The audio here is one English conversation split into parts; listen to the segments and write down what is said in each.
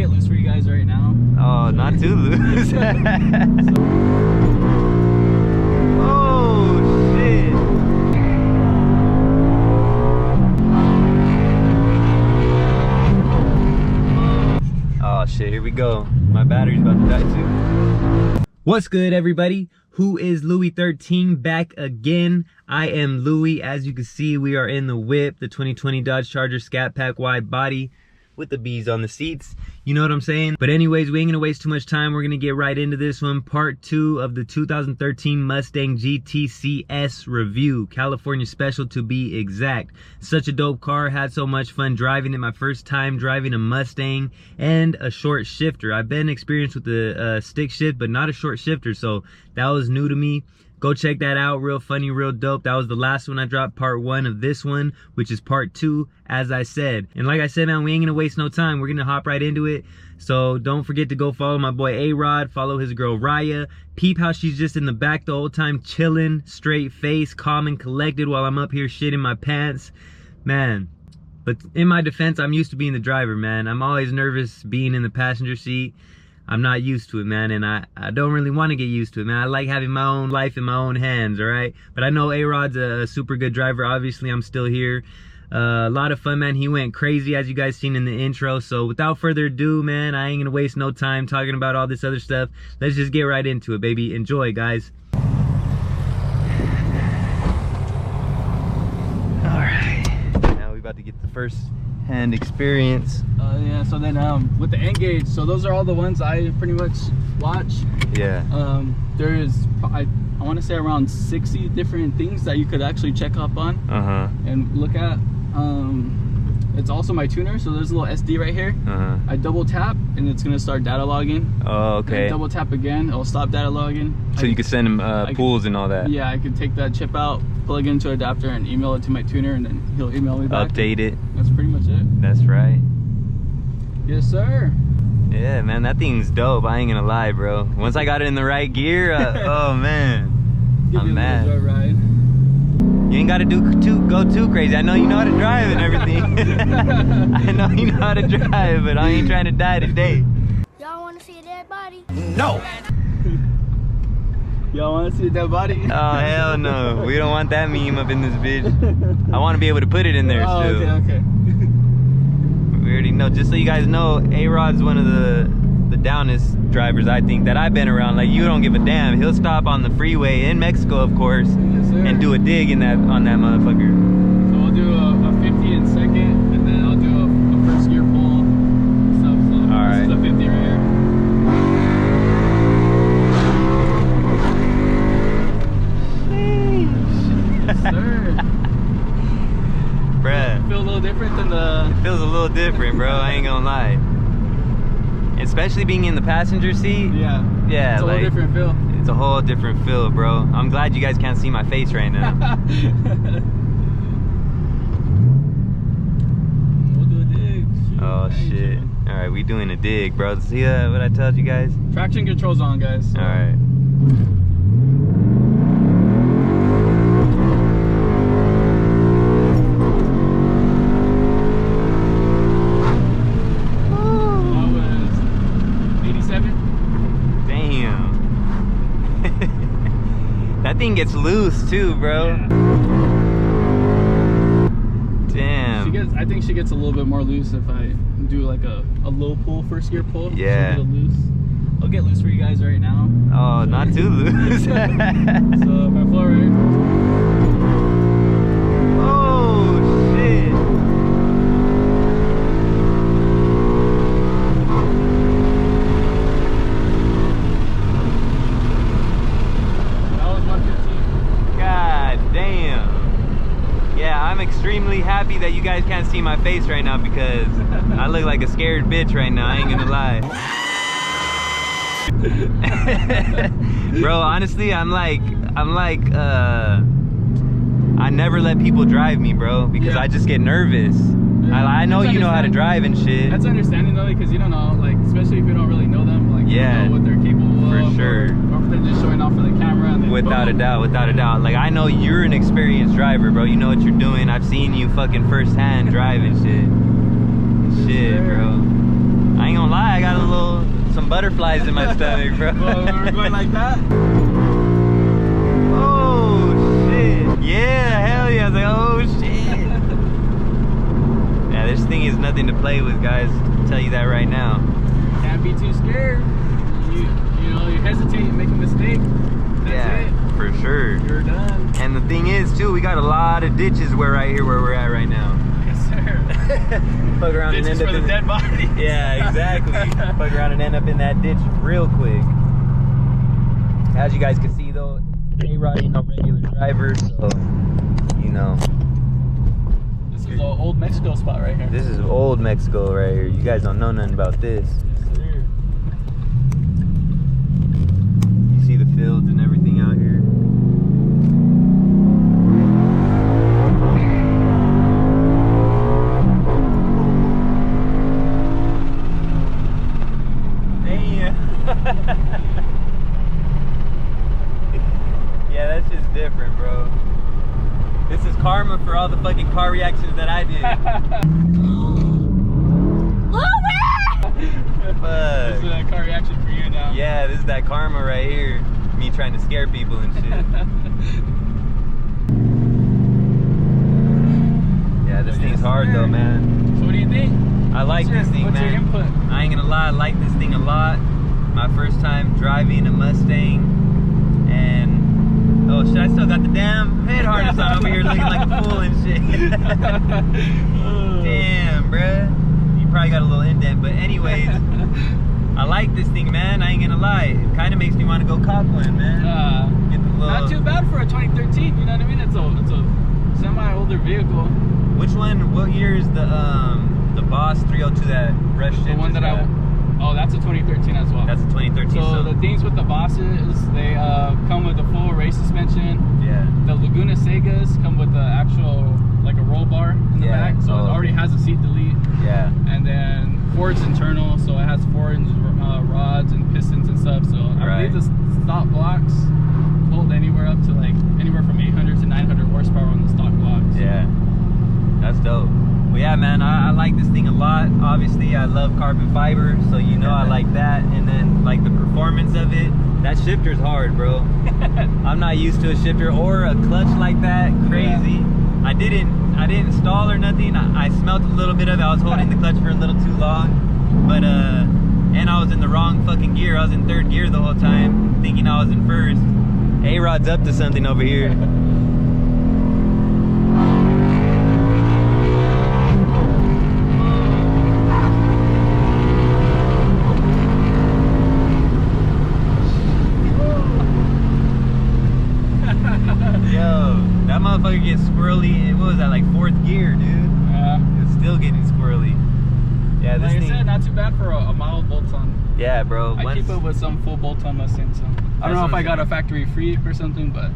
get loose for you guys right now. Oh, not too loose. Oh, shit. Oh, shit, here we go. My battery's about to die too. What's good, everybody? Who is LouieXIII back again? I am Louie. As you can see, we are in the whip, the 2020 Dodge Charger SCATPACK wide body with the bees on the seats. You know what I'm saying? But anyways, we ain't gonna waste too much time. We're gonna get right into this one. Part 2 of the 2013 Mustang GT review. California special to be exact. Such a dope car. Had so much fun driving it. My first time driving a Mustang and a short shifter. I've been experienced with the stick shift, but not a short shifter. So that was new to me. Go check that out. Real funny, real dope. That was the last one I dropped, part 1 of this one, which is part 2, as I said. And like I said, man, we ain't gonna waste no time. We're gonna hop right into it. So don't forget to go follow my boy A-Rod, follow his girl Raya. Peep how she's just in the back the whole time, chilling, straight face, calm and collected while I'm up here shitting my pants. Man, but in my defense, I'm used to being the driver, man. I'm always nervous being in the passenger seat. I'm not used to it, man, and I don't really want to get used to it, man. I like having my own life in my own hands, all right? But I know A-Rod's a super good driver. Obviously, I'm still here. A lot of fun, man. He went crazy, as you guys seen in the intro. So without further ado, man, I ain't gonna waste no time talking about all this other stuff. Let's just get right into it, baby. Enjoy, guys. All right. Now we about to get the first hand experience. Yeah, so then with the N-Gauge, so those are all the ones I pretty much watch. Yeah. There is, I want to say around 60 different things that you could actually check up on and look at. It's also my tuner, so there's a little SD right here. I double tap and it's gonna start data logging. Oh, okay. Double tap again, it'll stop data logging. So you can send him pools and all that. Yeah, I could take that chip out, plug it into an adapter, and email it to my tuner, and then he'll email me back. Update it. That's pretty much it. That's right. Yes, sir. Yeah, man, that thing's dope. I ain't gonna lie, bro. Once I got it in the right gear, oh man, I'm mad. Ride. You ain't gotta go too crazy. I know you know how to drive and everything. I know you know how to drive, but I ain't trying to die today. Y'all want to see a dead body? No. Y'all want to see a dead body? Oh hell no. We don't want that meme up in this bitch. I want to be able to put it in there still. Okay. We already know. Just so you guys know, A-Rod's one of the downest drivers, I think, that I've been around. Like, you don't give a damn. He'll stop on the freeway in Mexico, of course, and do a dig in on that motherfucker. So we'll do a 50 in second, and then I'll do a first gear pull stuff. So all right. This is a 50 right here. Yes, sir. Bruh. Feel a little different than the... It feels a little different, bro. I ain't gonna lie. Especially being in the passenger seat. Yeah. Yeah, it's a whole different feel. It's a whole different feel, bro. I'm glad you guys can't see my face right now. We'll do a dig. Shoot, oh shit. Alright, we doing a dig, bro. See what I told you guys? Traction control's on, guys. So. Alright. That thing gets loose too, bro. Yeah. Damn. I think she gets a little bit more loose if I do like a low pull, first gear pull. Yeah. She'll get loose. I'll get loose for you guys right now. Oh, not too loose. So if I flow right. Oh shit. I'm extremely happy that you guys can't see my face right now because I look like a scared bitch right now. I ain't gonna lie. Bro, honestly, I'm like I never let people drive me, bro, because I just get nervous. Yeah. I know you know how to drive and shit. That's understanding though, because you don't know, like, especially if you don't really know them, like, you don't know what they're capable of. For sure. Or if they're just showing off for the camera. And without a doubt, without a doubt. Like, I know you're an experienced driver, bro. You know what you're doing. I've seen you fucking firsthand driving shit. Shit, bro. I ain't gonna lie, I butterflies in my stomach, bro. Well, we were going like that. Oh shit! Yeah, hell yeah! I was like, oh shit! Yeah, this thing is nothing to play with, guys. I'll tell you that right now. Can't be too scared. You know, you hesitate, you make a mistake. That's it. For sure. You're done. And the thing is, too, we got a lot of ditches right here where we're at right now. Yes, sir. Fuck around Ditches and end for up the dead bodies. Yeah, exactly. Fuck around and end up in that ditch real quick. As you guys can see, though, A-Rod ain't no regular driver, so you know. This is an old Mexico spot right here. This is old Mexico right here. You guys don't know nothing about this. Yes, sir. You see the fields and everything out here. Yeah, that's just different, bro. This is karma for all the fucking car reactions that I did. This is a car reaction for you now. Yeah, this is that karma right here. Me trying to scare people and shit. Yeah, this thing's hard though, man. So what do you think? I like this thing, what's man. Your input? I ain't gonna lie, I like this thing a lot. My first time driving a Mustang, and oh shit, I still got the damn head harness on over here looking like a fool and shit. Damn, bruh. You probably got a little indent, but anyways, I like this thing, man. I ain't gonna lie. It kind of makes me want to go cop one, man. Get the little... Not too bad for a 2013, you know what I mean? It's a semi-older vehicle. Which one? What year is the Boss 302 that rushed into? The one that Oh, that's a 2013 as well. That's a 2013. So the things with the Bosses, they come with a full race suspension. Yeah. The Laguna Segas come with the actual, like a roll bar in the back. So it already has a seat delete. Yeah. And then Ford's internal, so it has Ford's rods and pistons and stuff. So I believe the stock blocks hold anywhere up to like anywhere from 800 to 900 horsepower on the stock blocks. Yeah. That's dope. Well, yeah, man, I like this thing a lot. Obviously, I love carbon fiber, so you know I like that. And then, like, the performance of it, that shifter's hard, bro. I'm not used to a shifter or a clutch like that. Crazy. Yeah. I didn't stall or nothing. I smelt a little bit of it. I was holding the clutch for a little too long. But, and I was in the wrong fucking gear. I was in third gear the whole time, thinking I was in first. A-Rod's up to something over here. That motherfucker gets squirrely. What was that, like fourth gear, dude? Yeah. It's still getting squirrely. Yeah, this like thing. I said, not too bad for a mild bolt-on. Yeah, bro. I keep it with some full bolt-on Mustang, so I don't know if I got a factory freak or something, but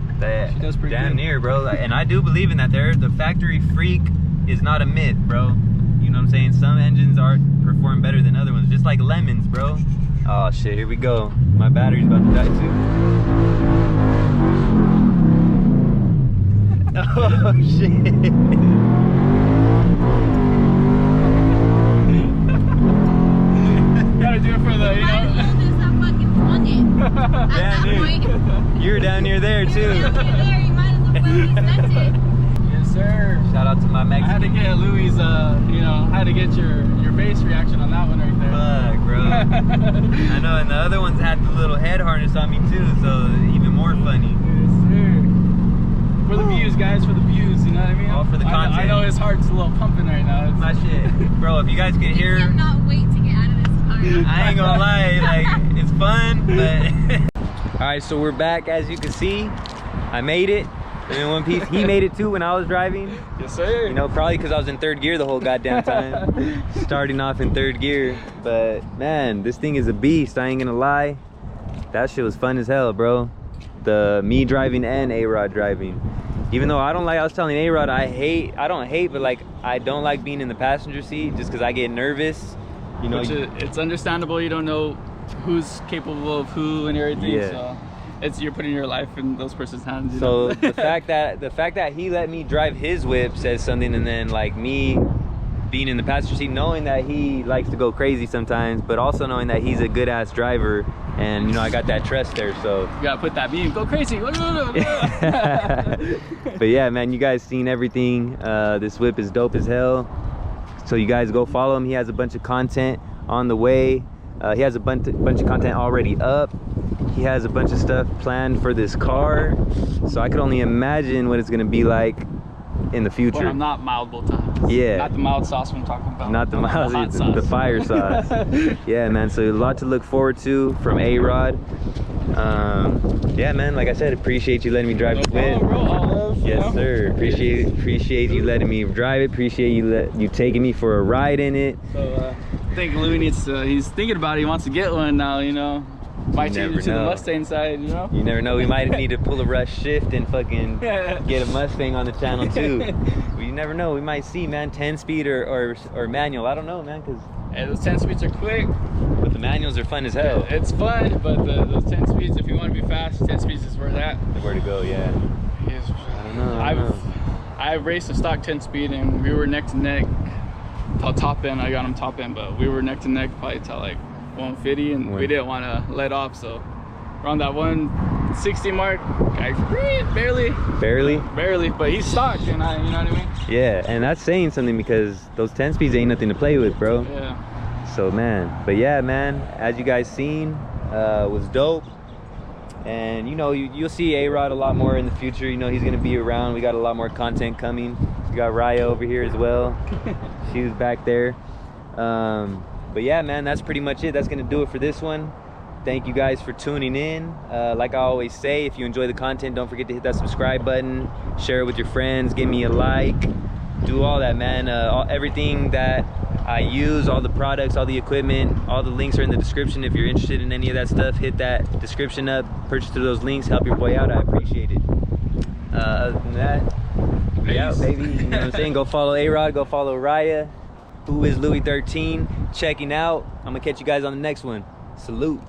she does pretty damn good. near, bro. And I do believe in that. The factory freak is not a myth, bro. You know what I'm saying? Some engines perform better than other ones, just like lemons, bro. Oh shit, here we go. My battery's about to die too. Oh shit. Gotta do it for the, you know. Damn, dude. You're down near there too. Yes, sir. Shout out to my Mexican. I had to get Louie's, you know, I had to get your face reaction on that one right there. Fuck, bro. I know, and the other ones had the little head harness on me too, so even more funny. Yes, sir. For the views, guys, for the views, you know what I mean? All for the content. I know his heart's a little pumping right now. My shit. Bro, if you guys could hear... I cannot wait to get out of this car. I ain't gonna lie, like, it's fun, but... Alright, so we're back, as you can see. I made it. In one piece. He made it too when I was driving. Yes, sir. You know, probably because I was in third gear the whole goddamn time. Starting off in third gear. But, man, this thing is a beast. I ain't gonna lie. That shit was fun as hell, bro. Me driving and A-Rod driving. Even though I was telling A-Rod, I don't hate, but like, I don't like being in the passenger seat just because I get nervous. You know, it's understandable. You don't know who's capable of who and everything. Yeah. So you're putting your life in those person's hands. So the fact that he let me drive his whip says something, and then like me being in the passenger seat, knowing that he likes to go crazy sometimes, but also knowing that he's a good ass driver, and you know, I got that trust there. So you gotta put that beam, go crazy. But yeah, man, you guys seen everything. This whip is dope as hell, so you guys go follow him. He has a bunch of content on the way. He has a bunch of content already up. He has a bunch of stuff planned for this car, so I could only imagine what it's gonna be like in the future. But I'm not mild both times. Yeah. Not the mild sauce I'm talking about. Not the mild, the fire sauce. Yeah, man. So a lot to look forward to from A-Rod. Yeah, man. Like I said, appreciate you letting me drive the whip. Yes, sir. Appreciate you letting me drive it. Appreciate you taking me for a ride in it. So I think Louie needs to. He's thinking about it. He wants to get one now. You know. Might change it to the Mustang side, you know? You never know. We might need to pull a rush shift and fucking get a Mustang on the channel too. You never know. We might see, man, 10-speed or manual. I don't know, man, because those 10 speeds are quick. But the manuals are fun as hell. It's fun, but those 10 speeds, if you want to be fast, 10 speeds is where that. Where to go, yeah. I don't know. I've raced a stock 10 speed and we were neck to neck. Till top end, I got him top end, but we were neck to neck probably till like 150, and we didn't want to let off, so around that 160 mark, I barely, but he's stock, and you know what I mean? Yeah, and that's saying something, because those 10 speeds ain't nothing to play with, bro. Yeah. So man, but yeah, man, as you guys seen, was dope. And you know, you'll see A-Rod a lot more in the future. You know, he's gonna be around. We got a lot more content coming. We got Raya over here as well. She was back there. But yeah, man, that's pretty much it. That's gonna do it for this one. Thank you guys for tuning in. Like I always say, if you enjoy the content, don't forget to hit that subscribe button, share it with your friends, give me a like, do all that, man. Everything that I use, all the products, all the equipment, all the links are in the description. If you're interested in any of that stuff, hit that description up, purchase through those links, help your boy out. I appreciate it. Other than that, yeah, baby, you know what I'm saying? Go follow A-Rod, go follow Raya, who is LouieXIII, checking out. I'm gonna catch you guys on the next one. Salute.